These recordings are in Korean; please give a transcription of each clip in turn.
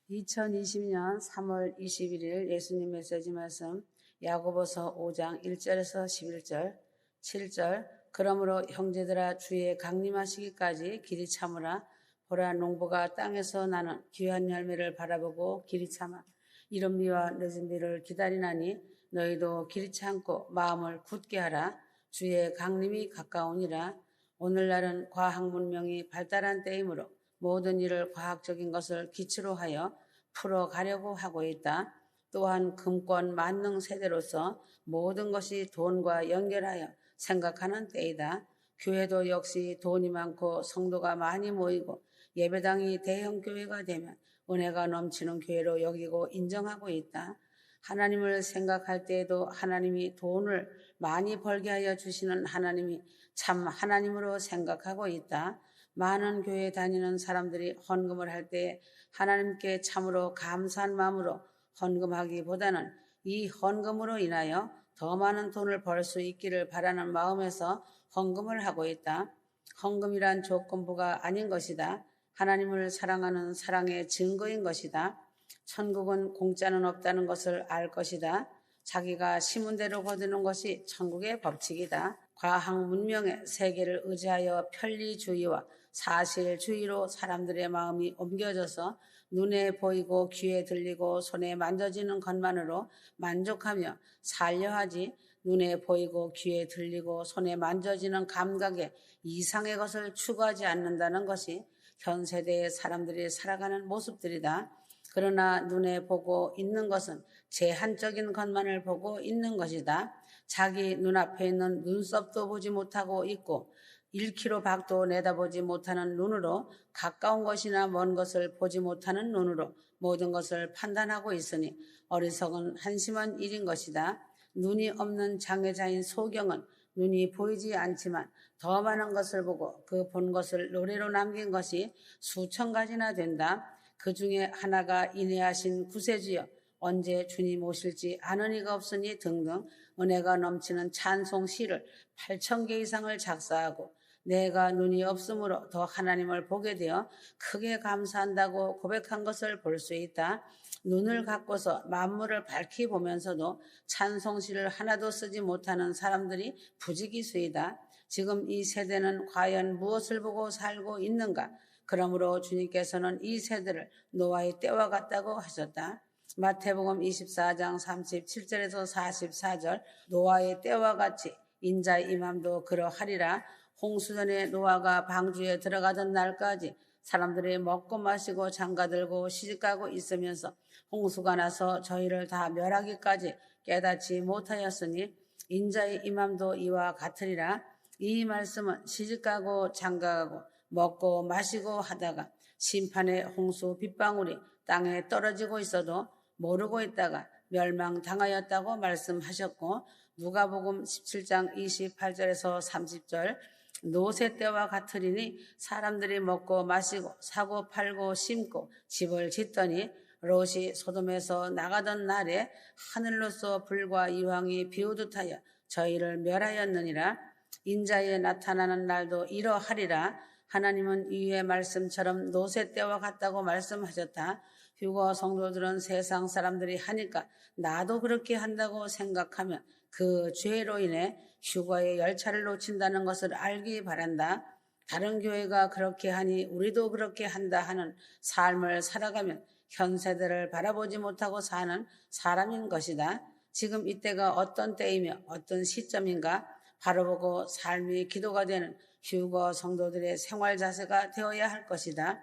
2020년 3월 21일 예수님 메시지 말씀 야고보서 5장 1절에서 11절, 7절. 그러므로 형제들아 주의 강림하시기까지 길이 참으라. 보라 농부가 땅에서 나는 귀한 열매를 바라보고 길이 참아 이른 비와 늦은 비를 기다리나니 너희도 길이 참고 마음을 굳게 하라. 주의 강림이 가까우니라. 오늘날은 과학 문명이 발달한 때이므로 모든 일을 과학적인 것을 기초로 하여 풀어가려고 하고 있다. 또한 금권 만능 세대로서 모든 것이 돈과 연결하여 생각하는 때이다. 교회도 역시 돈이 많고 성도가 많이 모이고 예배당이 대형 교회가 되면 은혜가 넘치는 교회로 여기고 인정하고 있다. 하나님을 생각할 때에도 하나님이 돈을 많이 벌게 하여 주시는 하나님이 참 하나님으로 생각하고 있다. 많은 교회 다니는 사람들이 헌금을 할 때 하나님께 참으로 감사한 마음으로 헌금하기보다는 이 헌금으로 인하여 더 많은 돈을 벌 수 있기를 바라는 마음에서 헌금을 하고 있다. 헌금이란 조건부가 아닌 것이다. 하나님을 사랑하는 사랑의 증거인 것이다. 천국은 공짜는 없다는 것을 알 것이다. 자기가 심은 대로 거두는 것이 천국의 법칙이다. 과학 문명의 세계를 의지하여 편리주의와 사실주의로 사람들의 마음이 옮겨져서 눈에 보이고 귀에 들리고 손에 만져지는 것만으로 만족하며 살려 하지, 눈에 보이고 귀에 들리고 손에 만져지는 감각의 이상의 것을 추구하지 않는다는 것이 현 세대의 사람들이 살아가는 모습들이다. 그러나 눈에 보고 있는 것은 제한적인 것만을 보고 있는 것이다. 자기 눈앞에 있는 눈썹도 보지 못하고 있고 1km 밖도 내다보지 못하는 눈으로 가까운 것이나 먼 것을 보지 못하는 눈으로 모든 것을 판단하고 있으니 어리석은 한심한 일인 것이다. 눈이 없는 장애자인 소경은 눈이 보이지 않지만 더 많은 것을 보고 그 본 것을 노래로 남긴 것이 수천 가지나 된다. 그 중에 하나가 인내하신 구세주여 언제 주님 오실지 아는 이가 없으니 등등 은혜가 넘치는 찬송시를 8,000개 이상을 작사하고 내가 눈이 없으므로 더 하나님을 보게 되어 크게 감사한다고 고백한 것을 볼 수 있다. 눈을 갖고서 만물을 밝히 보면서도 찬송시를 하나도 쓰지 못하는 사람들이 부지기수이다. 지금 이 세대는 과연 무엇을 보고 살고 있는가? 그러므로 주님께서는 이 세대를 노아의 때와 같다고 하셨다. 마태복음 24장 37절에서 44절 노아의 때와 같이 인자의 임함도 그러하리라. 홍수전에 노아가 방주에 들어가던 날까지 사람들이 먹고 마시고 장가들고 시집가고 있으면서 홍수가 나서 저희를 다 멸하기까지 깨닫지 못하였으니 인자의 임함도 이와 같으리라. 이 말씀은 시집가고 장가가고 먹고 마시고 하다가 심판의 홍수 빗방울이 땅에 떨어지고 있어도 모르고 있다가 멸망당하였다고 말씀하셨고 누가복음 17장 28절에서 30절 노새 때와 같으리니 사람들이 먹고 마시고 사고 팔고 심고 집을 짓더니 롯이 소돔에서 나가던 날에 하늘로서 불과 이황이 비오듯 하여 저희를 멸하였느니라. 인자에 나타나는 날도 이러하리라. 하나님은 위의 말씀처럼 노새 때와 같다고 말씀하셨다. 휴거 성도들은 세상 사람들이 하니까 나도 그렇게 한다고 생각하면 그 죄로 인해 휴거의 열차를 놓친다는 것을 알기 바란다. 다른 교회가 그렇게 하니 우리도 그렇게 한다 하는 삶을 살아가면 현 세대를 바라보지 못하고 사는 사람인 것이다. 지금 이때가 어떤 때이며 어떤 시점인가 바라보고 삶이 기도가 되는 휴거 성도들의 생활 자세가 되어야 할 것이다.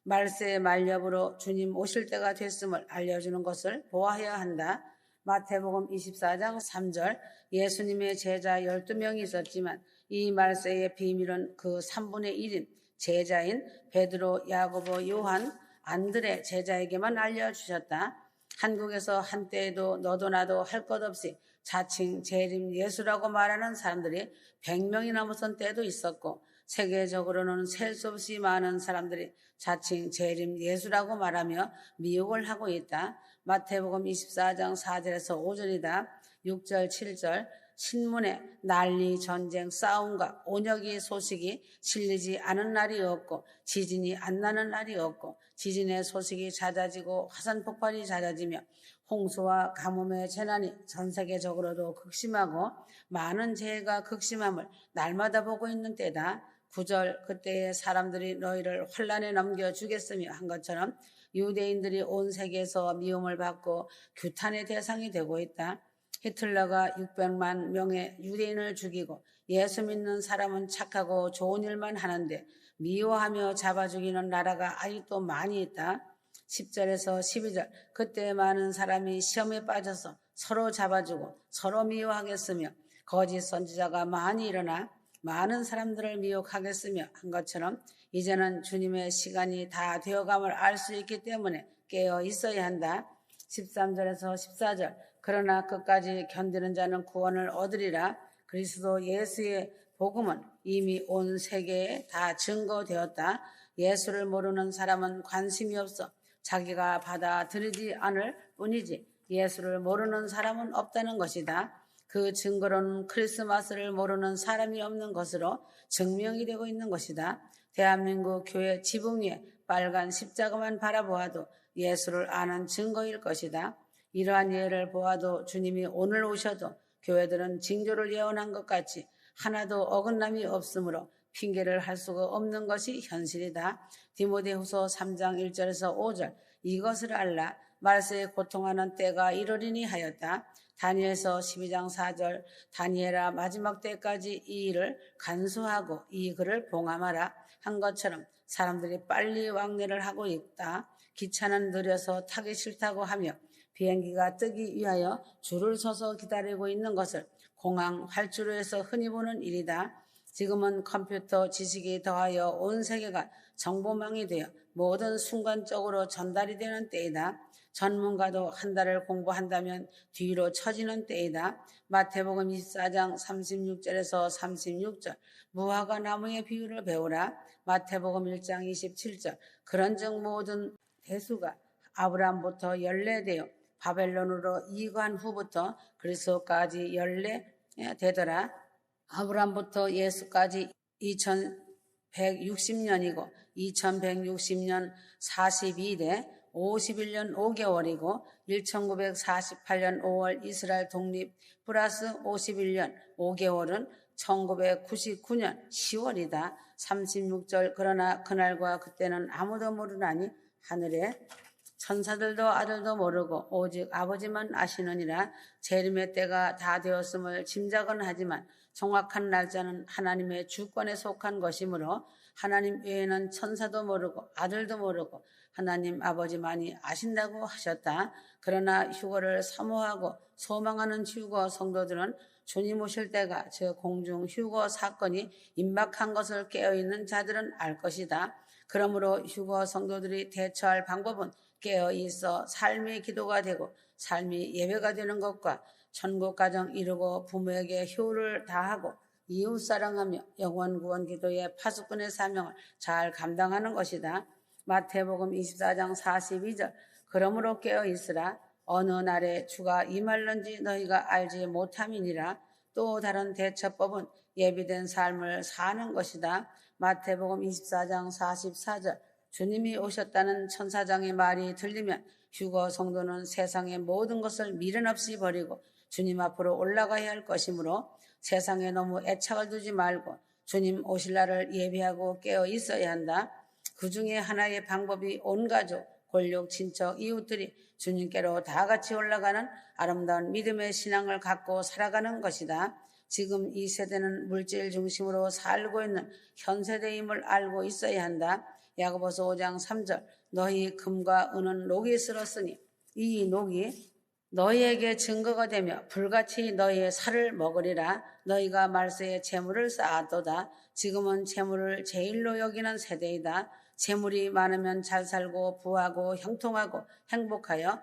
말세의 말렵으로 주님 오실 때가 됐음을 알려주는 것을 보아야 한다. 마태복음 24장 3절 예수님의 제자 12명이 있었지만 이 말세의 비밀은 그 3분의 1인 제자인 베드로, 야고보, 요한, 안드레 제자에게만 알려주셨다. 한국에서 한때에도 너도 나도 할 것 없이 자칭 재림 예수라고 말하는 사람들이 100명이 넘어선 때도 있었고 세계적으로는 셀 수 없이 많은 사람들이 자칭 재림 예수라고 말하며 미혹을 하고 있다. 마태복음 24장 4절에서 5절이다. 6절, 7절 신문에 난리, 전쟁, 싸움과 온역의 소식이 실리지 않은 날이 없고 지진이 안 나는 날이 없고 지진의 소식이 잦아지고 화산 폭발이 잦아지며 홍수와 가뭄의 재난이 전 세계적으로도 극심하고 많은 재해가 극심함을 날마다 보고 있는 때다. 9절 그때에 사람들이 너희를 환란에 넘겨주겠으며 한 것처럼 유대인들이 온 세계에서 미움을 받고 규탄의 대상이 되고 있다. 히틀러가 600만 명의 유대인을 죽이고 예수 믿는 사람은 착하고 좋은 일만 하는데 미워하며 잡아 죽이는 나라가 아직도 많이 있다. 10절에서 12절 그때 많은 사람이 시험에 빠져서 서로 잡아주고 서로 미워하겠으며 거짓 선지자가 많이 일어나 많은 사람들을 미혹하겠으며 한 것처럼 이제는 주님의 시간이 다 되어감을 알 수 있기 때문에 깨어 있어야 한다. 13절에서 14절 그러나 끝까지 견디는 자는 구원을 얻으리라. 그리스도 예수의 복음은 이미 온 세계에 다 증거되었다. 예수를 모르는 사람은 관심이 없어 자기가 받아들이지 않을 뿐이지 예수를 모르는 사람은 없다는 것이다. 그 증거로는 크리스마스를 모르는 사람이 없는 것으로 증명이 되고 있는 것이다. 대한민국 교회 지붕 위에 빨간 십자가만 바라보아도 예수를 아는 증거일 것이다. 이러한 예를 보아도 주님이 오늘 오셔도 교회들은 징조를 예언한 것 같이 하나도 어긋남이 없으므로 핑계를 할 수가 없는 것이 현실이다. 디모데후서 3장 1절에서 5절 이것을 알라 말세에 고통하는 때가 이르리니 하였다. 다니엘서 12장 4절 다니엘아 마지막 때까지 이 일을 간수하고 이 글을 봉함하라 한 것처럼 사람들이 빨리 왕래를 하고 있다. 기차는 느려서 타기 싫다고 하며 비행기가 뜨기 위하여 줄을 서서 기다리고 있는 것을 공항 활주로에서 흔히 보는 일이다. 지금은 컴퓨터 지식이 더하여 온 세계가 정보망이 되어 모든 순간적으로 전달이 되는 때이다. 전문가도 한 달을 공부한다면 뒤로 처지는 때이다. 마태복음 24장 36절에서 36절 무화과 나무의 비유를 배우라. 마태복음 1장 27절 그런즉 모든 대수가 아브라함부터 연례되어 바벨론으로 이관 후부터 그리스도까지 연례되더라. 아브라함부터 예수까지 2160년이고 2160년 42대 51년 5개월이고 1948년 5월 이스라엘 독립 플러스 51년 5개월은 1999년 10월이다. 36절 그러나 그날과 그때는 아무도 모르나니 하늘에 천사들도 아들도 모르고 오직 아버지만 아시느니라. 재림의 때가 다 되었음을 짐작은 하지만 정확한 날짜는 하나님의 주권에 속한 것이므로 하나님 외에는 천사도 모르고 아들도 모르고 하나님 아버지만이 아신다고 하셨다. 그러나 휴거를 사모하고 소망하는 휴거 성도들은 주님 오실 때가 저 공중 휴거 사건이 임박한 것을 깨어있는 자들은 알 것이다. 그러므로 휴거 성도들이 대처할 방법은 깨어있어 삶의 기도가 되고 삶이 예배가 되는 것과 천국 가정 이루고 부모에게 효를 다하고 이웃 사랑하며 영원 구원 기도의 파수꾼의 사명을 잘 감당하는 것이다. 마태복음 24장 42절 그러므로 깨어있으라 어느 날에 주가 임할는지 너희가 알지 못함이니라. 또 다른 대처법은 예비된 삶을 사는 것이다. 마태복음 24장 44절 주님이 오셨다는 천사장의 말이 들리면 휴거 성도는 세상의 모든 것을 미련 없이 버리고 주님 앞으로 올라가야 할 것이므로 세상에 너무 애착을 두지 말고 주님 오실 날을 예비하고 깨어 있어야 한다. 그 중에 하나의 방법이 온 가족, 권력, 친척, 이웃들이 주님께로 다 같이 올라가는 아름다운 믿음의 신앙을 갖고 살아가는 것이다. 지금 이 세대는 물질 중심으로 살고 있는 현 세대임을 알고 있어야 한다. 야고보서 5장 3절 너희 금과 은은 녹이 슬었으니 이 녹이 너희에게 증거가 되며 불같이 너희의 살을 먹으리라. 너희가 말세에 재물을 쌓았도다. 지금은 재물을 제일로 여기는 세대이다. 재물이 많으면 잘 살고 부하고 형통하고 행복하여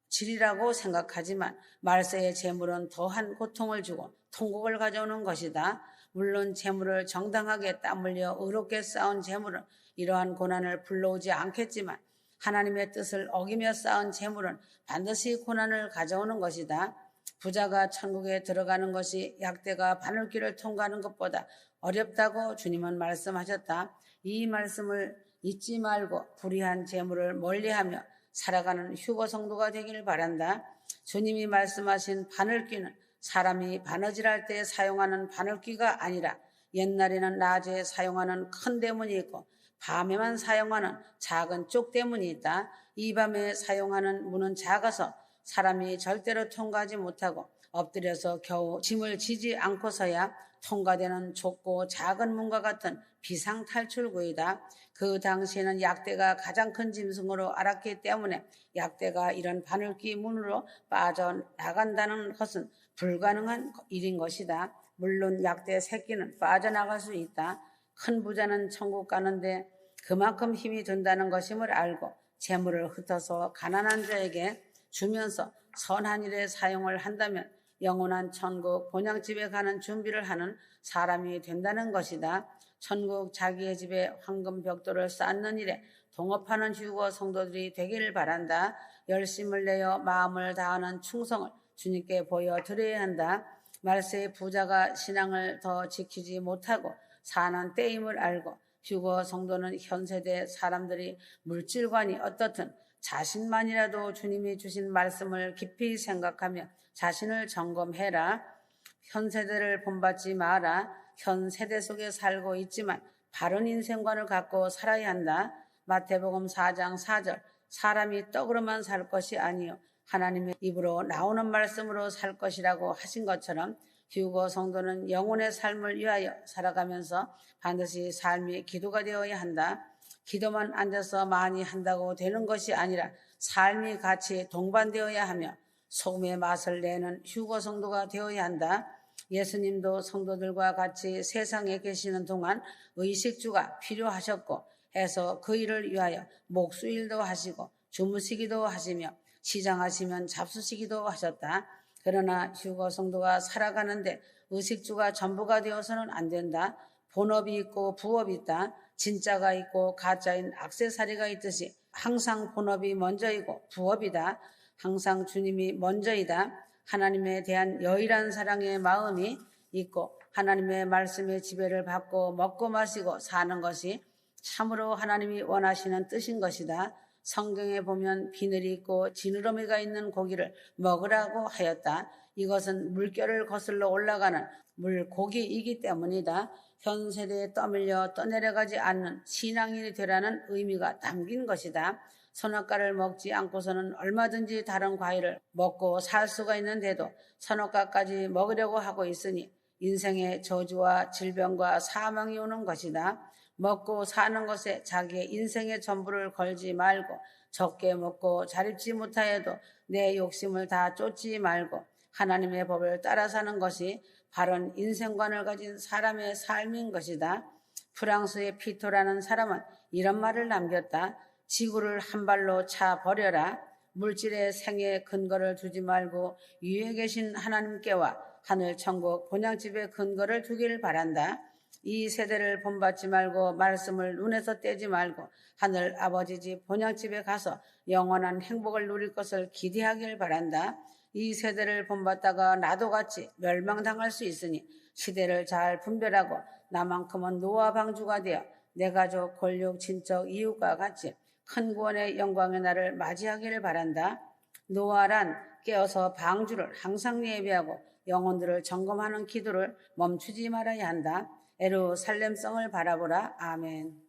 질이라고 생각하지만 말세의 재물은 더한 고통을 주고 통곡을 가져오는 것이다. 물론 재물을 정당하게 땀 흘려 의롭게 쌓은 재물은 이러한 고난을 불러오지 않겠지만 하나님의 뜻을 어기며 쌓은 재물은 반드시 고난을 가져오는 것이다. 부자가 천국에 들어가는 것이 약대가 바늘길을 통과하는 것보다 어렵다고 주님은 말씀하셨다. 이 말씀을 잊지 말고 불의한 재물을 멀리하며 살아가는 휴거 성도가 되기를 바란다. 주님이 말씀하신 바늘귀는 사람이 바느질할 때 사용하는 바늘귀가 아니라 옛날에는 낮에 사용하는 큰 대문이 있고 밤에만 사용하는 작은 쪽대문이 있다. 이 밤에 사용하는 문은 작아서 사람이 절대로 통과하지 못하고 엎드려서 겨우 짐을 지지 않고서야 통과되는 좁고 작은 문과 같은 비상탈출구이다. 그 당시에는 약대가 가장 큰 짐승으로 알았기 때문에 약대가 이런 바늘귀 문으로 빠져나간다는 것은 불가능한 일인 것이다. 물론 약대 새끼는 빠져나갈 수 있다. 큰 부자는 천국 가는데 그만큼 힘이 든다는 것임을 알고 재물을 흩어서 가난한 자에게 주면서 선한 일에 사용을 한다면 영원한 천국 본향집에 가는 준비를 하는 사람이 된다는 것이다. 천국 자기의 집에 황금 벽돌을 쌓는 일에 동업하는 휴거 성도들이 되기를 바란다. 열심을 내어 마음을 다하는 충성을 주님께 보여드려야 한다. 말세의 부자가 신앙을 더 지키지 못하고 사는 때임을 알고 휴거 성도는 현 세대 사람들이 물질관이 어떻든 자신만이라도 주님이 주신 말씀을 깊이 생각하며 자신을 점검해라. 현 세대를 본받지 마라. 현 세대 속에 살고 있지만 바른 인생관을 갖고 살아야 한다. 마태복음 4장 4절 사람이 떡으로만 살 것이 아니요 하나님의 입으로 나오는 말씀으로 살 것이라고 하신 것처럼 휴거 성도는 영혼의 삶을 위하여 살아가면서 반드시 삶이 기도가 되어야 한다. 기도만 앉아서 많이 한다고 되는 것이 아니라 삶이 같이 동반되어야 하며 소금의 맛을 내는 휴거 성도가 되어야 한다. 예수님도 성도들과 같이 세상에 계시는 동안 의식주가 필요하셨고 해서 그 일을 위하여 목수일도 하시고 주무시기도 하시며 시장하시면 잡수시기도 하셨다. 그러나 휴거 성도가 살아가는데 의식주가 전부가 되어서는 안 된다. 본업이 있고 부업이 있다. 진짜가 있고 가짜인 액세서리가 있듯이 항상 본업이 먼저이고 부업이다. 항상 주님이 먼저이다. 하나님에 대한 여일한 사랑의 마음이 있고 하나님의 말씀의 지배를 받고 먹고 마시고 사는 것이 참으로 하나님이 원하시는 뜻인 것이다. 성경에 보면 비늘이 있고 지느러미가 있는 고기를 먹으라고 하였다. 이것은 물결을 거슬러 올라가는 물고기이기 때문이다. 현 세대에 떠밀려 떠내려가지 않는 신앙인이 되라는 의미가 담긴 것이다. 선악과를 먹지 않고서는 얼마든지 다른 과일을 먹고 살 수가 있는데도 선악과까지 먹으려고 하고 있으니 인생의 저주와 질병과 사망이 오는 것이다. 먹고 사는 것에 자기의 인생의 전부를 걸지 말고 적게 먹고 잘 입지 못하여도 내 욕심을 다 쫓지 말고 하나님의 법을 따라 사는 것이 바른 인생관을 가진 사람의 삶인 것이다. 프랑스의 피토라는 사람은 이런 말을 남겼다. 지구를 한 발로 차 버려라. 물질의 생에 근거를 두지 말고 위에 계신 하나님께와 하늘 천국 본향집에 근거를 두기를 바란다. 이 세대를 본받지 말고 말씀을 눈에서 떼지 말고 하늘 아버지 집 본향집에 가서 영원한 행복을 누릴 것을 기대하길 바란다. 이 세대를 본받다가 나도 같이 멸망당할 수 있으니 시대를 잘 분별하고 나만큼은 노아 방주가 되어 내 가족, 권력, 친척, 이웃과 같이 큰 구원의 영광의 날을 맞이하기를 바란다. 노아란 깨어서 방주를 항상 예배하고 영혼들을 점검하는 기도를 멈추지 말아야 한다. 에루살렘성을 바라보라. 아멘.